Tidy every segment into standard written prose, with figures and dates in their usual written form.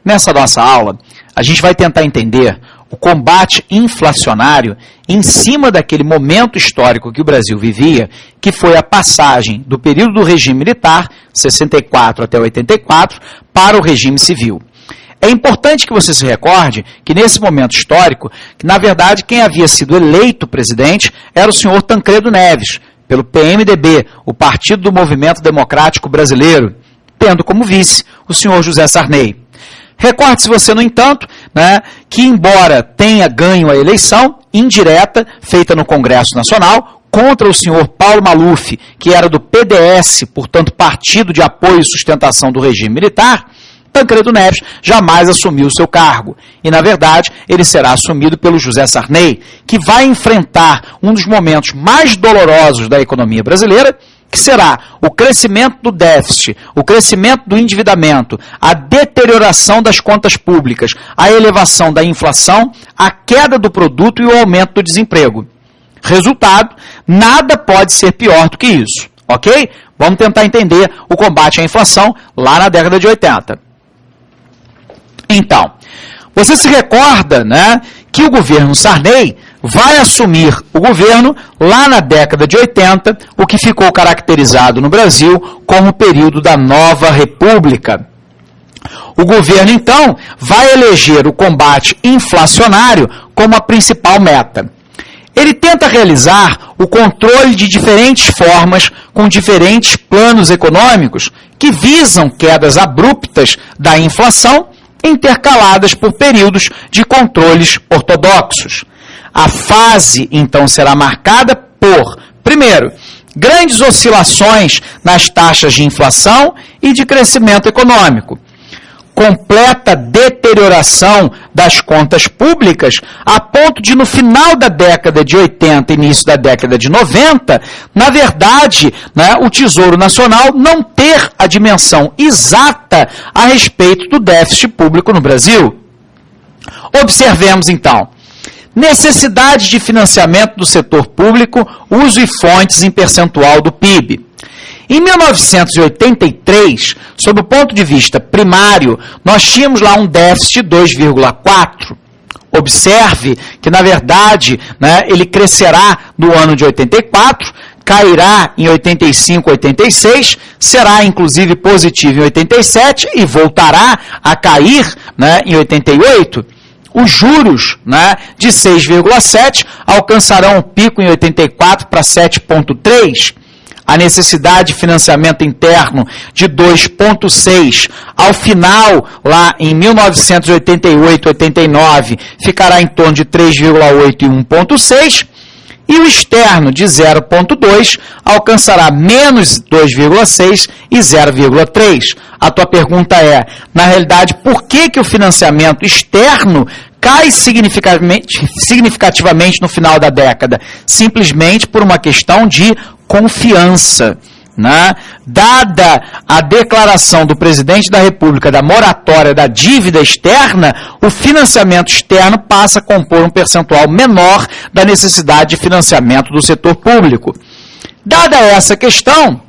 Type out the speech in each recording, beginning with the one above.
Nessa nossa aula, a gente vai tentar entender o combate inflacionário em cima daquele momento histórico que o Brasil vivia, que foi a passagem do período do regime militar, 64 até 84, para o regime civil. É importante que você se recorde que nesse momento histórico, que na verdade quem havia sido eleito presidente era o senhor Tancredo Neves, pelo PMDB, o Partido do Movimento Democrático Brasileiro, tendo como vice o senhor José Sarney. Recorde-se você, no entanto, que embora tenha ganho a eleição indireta, feita no Congresso Nacional, contra o senhor Paulo Maluf, que era do PDS, portanto, Partido de Apoio e Sustentação do Regime Militar, Tancredo Neves jamais assumiu o seu cargo. E, na verdade, ele será assumido pelo José Sarney, que vai enfrentar um dos momentos mais dolorosos da economia brasileira, que será o crescimento do déficit, o crescimento do endividamento, a deterioração das contas públicas, a elevação da inflação, a queda do produto e o aumento do desemprego. Resultado, nada pode ser pior do que isso, ok? Vamos tentar entender o combate à inflação lá na década de 80. Então, você se recorda, que o governo Sarney vai assumir o governo lá na década de 80, o que ficou caracterizado no Brasil como o período da Nova República. O governo, então, vai eleger o combate inflacionário como a principal meta. Ele tenta realizar o controle de diferentes formas, com diferentes planos econômicos, que visam quedas abruptas da inflação, intercaladas por períodos de controles ortodoxos. A fase, então, será marcada por, primeiro, grandes oscilações nas taxas de inflação e de crescimento econômico, completa deterioração das contas públicas, a ponto de, no final da década de 80 e início da década de 90, na verdade, o Tesouro Nacional não ter a dimensão exata a respeito do déficit público no Brasil. Observemos, então, necessidade de financiamento do setor público, uso e fontes em percentual do PIB. Em 1983, sob o ponto de vista primário, nós tínhamos lá um déficit de 2,4. Observe que, na verdade, ele crescerá no ano de 84, cairá em 85, 86, será inclusive positivo em 87 e voltará a cair em 88. Os juros de 6,7 alcançarão um pico em 84 para 7,3. A necessidade de financiamento interno de 2,6. Ao final, lá em 1988, 89, ficará em torno de 3,8 e 1,6. E o externo de 0,2 alcançará menos 2,6 e 0,3. A tua pergunta é, na realidade, por que o financiamento externo cai significativamente no final da década? Simplesmente por uma questão de confiança. Dada a declaração do presidente da República da moratória da dívida externa, o financiamento externo passa a compor um percentual menor da necessidade de financiamento do setor público. Dada essa questão,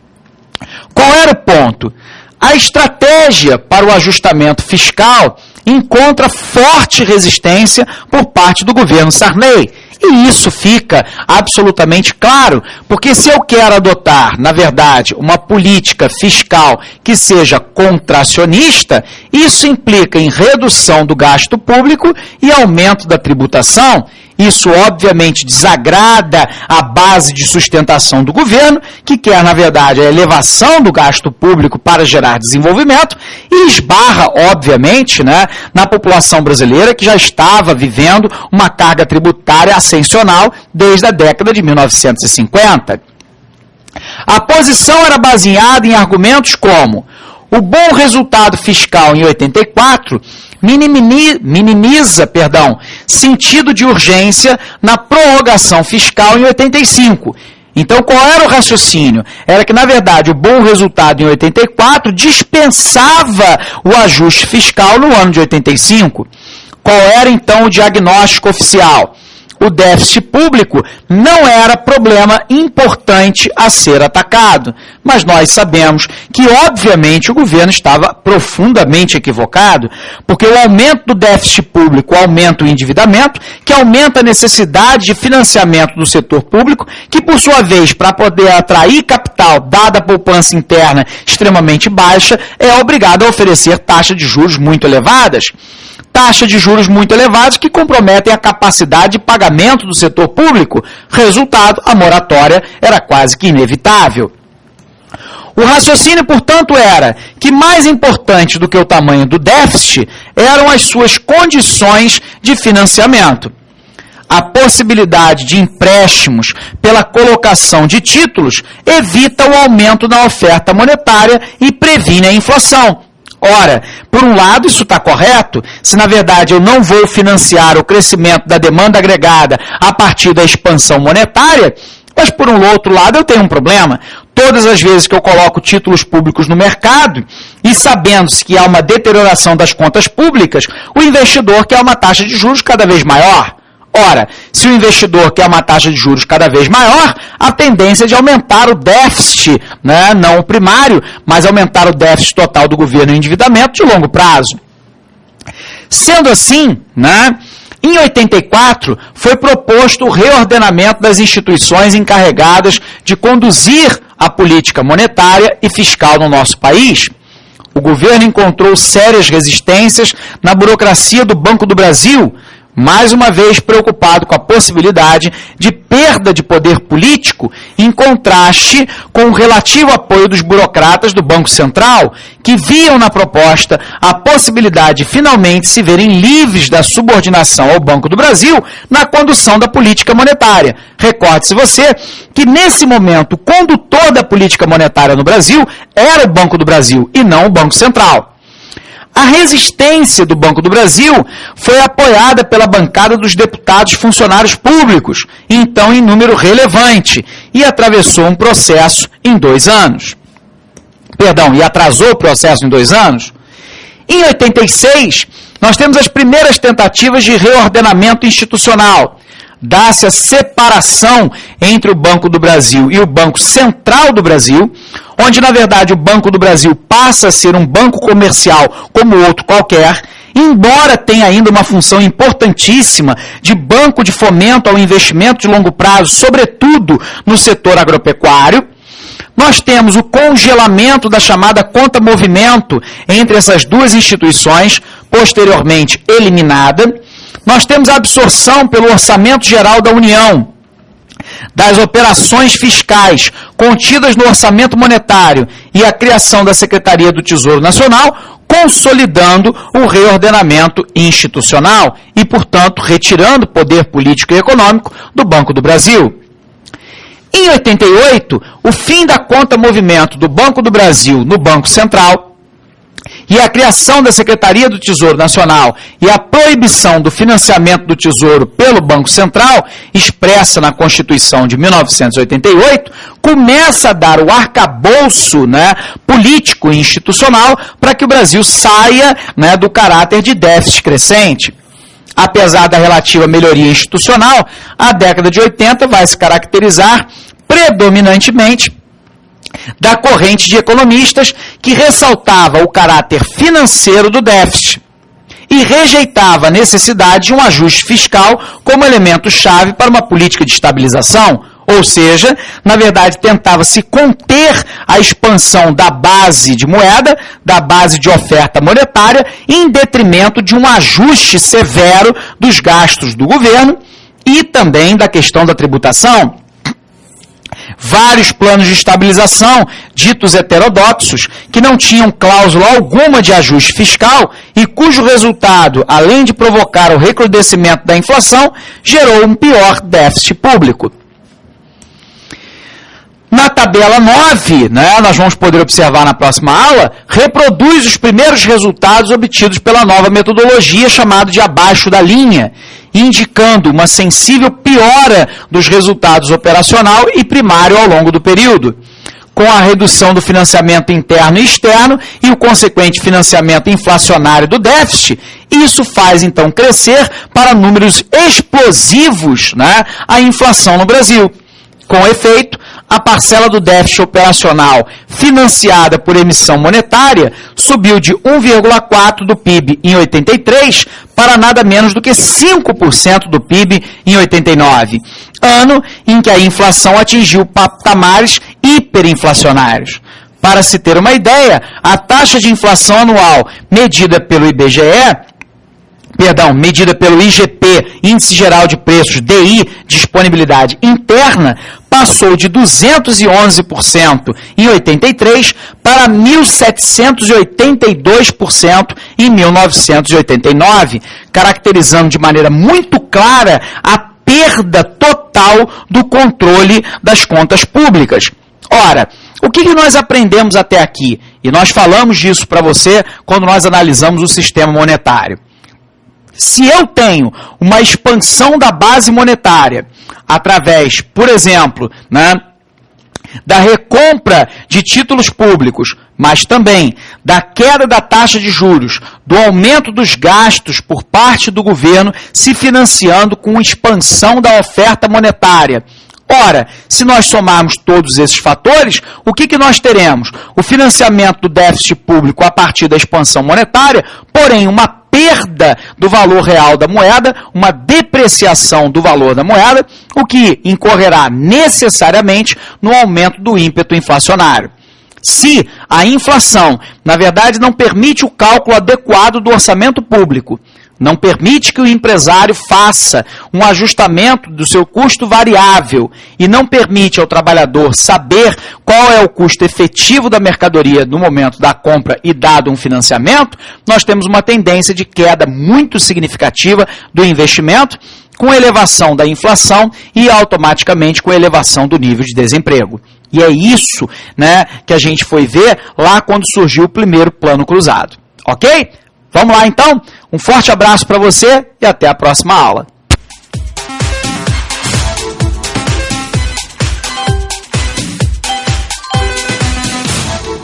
qual era o ponto? A estratégia para o ajustamento fiscal encontra forte resistência por parte do governo Sarney. E isso fica absolutamente claro, porque se eu quero adotar, na verdade, uma política fiscal que seja contracionista, isso implica em redução do gasto público e aumento da tributação. Isso, obviamente, desagrada a base de sustentação do governo, que quer, na verdade, a elevação do gasto público para gerar desenvolvimento, e esbarra, obviamente, na população brasileira, que já estava vivendo uma carga tributária ascensional desde a década de 1950. A posição era baseada em argumentos como o bom resultado fiscal em 84 minimiza, sentido de urgência na prorrogação fiscal em 85. Então, qual era o raciocínio? Era que, na verdade, o bom resultado em 84 dispensava o ajuste fiscal no ano de 85. Qual era, então, o diagnóstico oficial? o déficit público não era problema importante a ser atacado. Mas nós sabemos que, obviamente, o governo estava profundamente equivocado, porque o aumento do déficit público aumenta o endividamento, que aumenta a necessidade de financiamento do setor público, que, por sua vez, para poder atrair capital, dada a poupança interna extremamente baixa, é obrigado a oferecer taxas de juros muito elevadas. Taxas de juros muito elevadas que comprometem a capacidade de pagamento do setor público. Resultado, a moratória era quase que inevitável. O raciocínio, portanto, era que mais importante do que o tamanho do déficit eram as suas condições de financiamento. A possibilidade de empréstimos pela colocação de títulos evita o aumento na oferta monetária e previne a inflação. Ora, por um lado, isso está correto, se na verdade eu não vou financiar o crescimento da demanda agregada a partir da expansão monetária, mas por um outro lado eu tenho um problema. Todas as vezes que eu coloco títulos públicos no mercado, e sabendo-se que há uma deterioração das contas públicas, o investidor quer uma taxa de juros cada vez maior. Ora, se o investidor quer uma taxa de juros cada vez maior, a tendência é de aumentar o déficit, né, não o primário, mas aumentar o déficit total do governo e o endividamento de longo prazo. Sendo assim, né, em 84, foi proposto o reordenamento das instituições encarregadas de conduzir a política monetária e fiscal no nosso país. O governo encontrou sérias resistências na burocracia do Banco do Brasil, mais uma vez preocupado com a possibilidade de perda de poder político, em contraste com o relativo apoio dos burocratas do Banco Central, que viam na proposta a possibilidade de finalmente se verem livres da subordinação ao Banco do Brasil na condução da política monetária. Recorde-se você que, nesse momento, o condutor da política monetária no Brasil era o Banco do Brasil e não o Banco Central. A resistência do Banco do Brasil foi apoiada pela bancada dos deputados funcionários públicos, então em número relevante, e atravessou um processo em 2 anos. E atrasou o processo em 2 anos. Em 86, nós temos as primeiras tentativas de reordenamento institucional. Dá-se a separação entre o Banco do Brasil e o Banco Central do Brasil, onde, na verdade, o Banco do Brasil passa a ser um banco comercial como outro qualquer, embora tenha ainda uma função importantíssima de banco de fomento ao investimento de longo prazo, sobretudo no setor agropecuário. Nós temos o congelamento da chamada conta-movimento entre essas duas instituições, posteriormente eliminada. Nós temos a absorção pelo Orçamento Geral da União das operações fiscais contidas no orçamento monetário e a criação da Secretaria do Tesouro Nacional, consolidando o reordenamento institucional e, portanto, retirando poder político e econômico do Banco do Brasil. Em 88, o fim da conta-movimento do Banco do Brasil no Banco Central e a criação da Secretaria do Tesouro Nacional e a proibição do financiamento do Tesouro pelo Banco Central, expressa na Constituição de 1988, começa a dar o arcabouço, né, político e institucional para que o Brasil saia, né, do caráter de déficit crescente. Apesar da relativa melhoria institucional, a década de 80 vai se caracterizar predominantemente da corrente de economistas que ressaltava o caráter financeiro do déficit e rejeitava a necessidade de um ajuste fiscal como elemento-chave para uma política de estabilização, ou seja, na verdade tentava-se conter a expansão da base de moeda, da base de oferta monetária, em detrimento de um ajuste severo dos gastos do governo e também da questão da tributação. Vários planos de estabilização, ditos heterodoxos, que não tinham cláusula alguma de ajuste fiscal e cujo resultado, além de provocar o recrudescimento da inflação, gerou um pior déficit público. Na tabela 9, né, nós vamos poder observar na próxima aula, reproduz os primeiros resultados obtidos pela nova metodologia chamada de abaixo da linha, indicando uma sensível piora dos resultados operacional e primário ao longo do período. com a redução do financiamento interno e externo e o consequente financiamento inflacionário do déficit, isso faz, então, crescer para números explosivos, né, a inflação no Brasil. Com efeito, a parcela do déficit operacional financiada por emissão monetária subiu de 1,4% do PIB em 83 para nada menos do que 5% do PIB em 89, ano em que a inflação atingiu patamares hiperinflacionários. Para se ter uma ideia, a taxa de inflação anual medida pelo IGP, Índice Geral de Preços, DI, Disponibilidade Interna, passou de 211% em 83 para 1.782% em 1989, caracterizando de maneira muito clara a perda total do controle das contas públicas. Ora, o que nós aprendemos até aqui? E nós falamos disso para você quando nós analisamos o sistema monetário. Se eu tenho uma expansão da base monetária através, por exemplo, né, da recompra de títulos públicos, mas também da queda da taxa de juros, do aumento dos gastos por parte do governo se financiando com expansão da oferta monetária. Ora, se nós somarmos todos esses fatores, o que nós teremos? O financiamento do déficit público a partir da expansão monetária, porém uma perda do valor real da moeda, uma depreciação do valor da moeda, o que incorrerá necessariamente no aumento do ímpeto inflacionário. Se a inflação, na verdade, não permite o cálculo adequado do orçamento público, não permite que o empresário faça um ajustamento do seu custo variável e não permite ao trabalhador saber qual é o custo efetivo da mercadoria no momento da compra e dado um financiamento, nós temos uma tendência de queda muito significativa do investimento, com elevação da inflação e automaticamente com elevação do nível de desemprego. E é isso, né, que a gente foi ver lá quando surgiu o primeiro plano cruzado. Ok? Vamos lá então? Um forte abraço para você e até a próxima aula.